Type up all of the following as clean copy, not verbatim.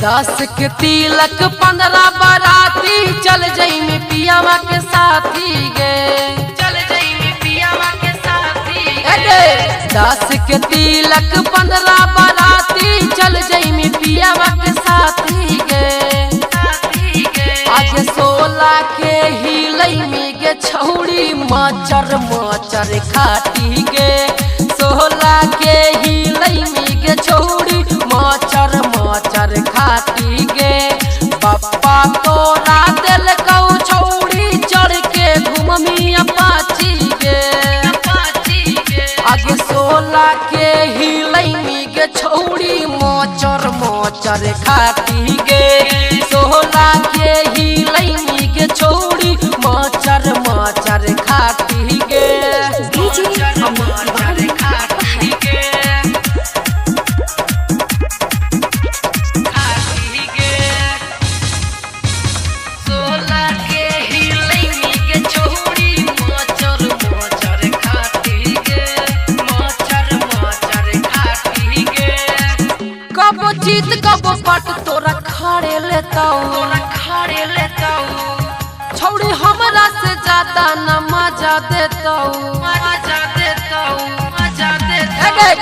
10 के तिलक 15 बाराती चल जाई में पियावा के साथी गे, चल जाई में पियावा के साथी गे। 10 के तिलक 15 बाराती चल जाई में पियावा के साथी गे। आज 16 के हिलई में गे छौड़ी मचर मचर खाती गे। 16 के हिलई में गे छौड़ी मचर मचर खाती गे। पप्पा तोरा दिल कौ छौड़ी चढ़ के घूमी अपाची गे। आगे 16 के हिलई में गे छौड़ी मचर मचर खाती गे। 16 के हिलई में गे छौड़ी मचर मचर खाती गे। कबो जीत कबो पट तोरा खाड़े लेताऊ, छौड़ी हमरा से ज्यादा न मजा देताऊ।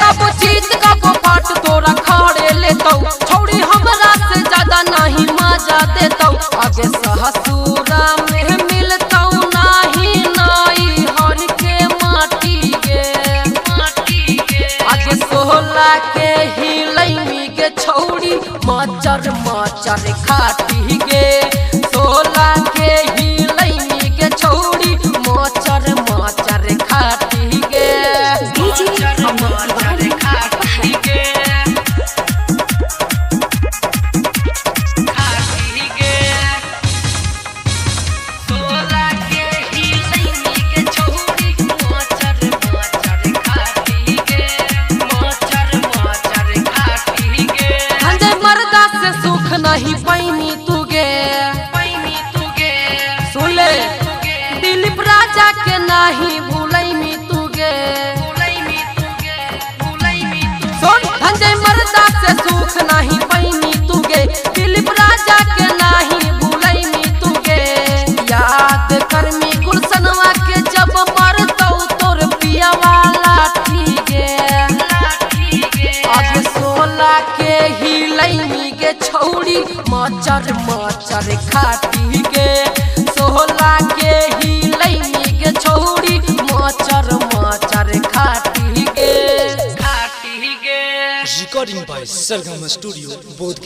कबो जीत कबो पट तोरा खाड़े लेताऊ, छौड़ी हमरा से ज्यादा नहीं मजा देताऊ। आगे ससुरा में मिलताऊ नाही नाई हर के माटी गे। आगे 16 के हिलई में गे छौड़ी मचर मचर खाती गे। 16 के हिलई में गे छौड़ी मचर मचर खाती गे। सुख नहीं पैनी तुगे, सुन ले दिलीप राजा के नहीं भूलई में तुगे। सुन धंधे मर्दा से सुख नहीं पैनी तुगे, दिलीप राजा के नहीं भूलई में तुगे। याद कर मी गुलशनवा के जब मरतौ तोर पिया वाला ठीके। आज 16 के हिलई में गे छौड़ी मचर मचर खाती गे। 16 के हिलई में गे छौड़ी मचर मचर खाती गे। Recording by Sargama Studio, Bodh.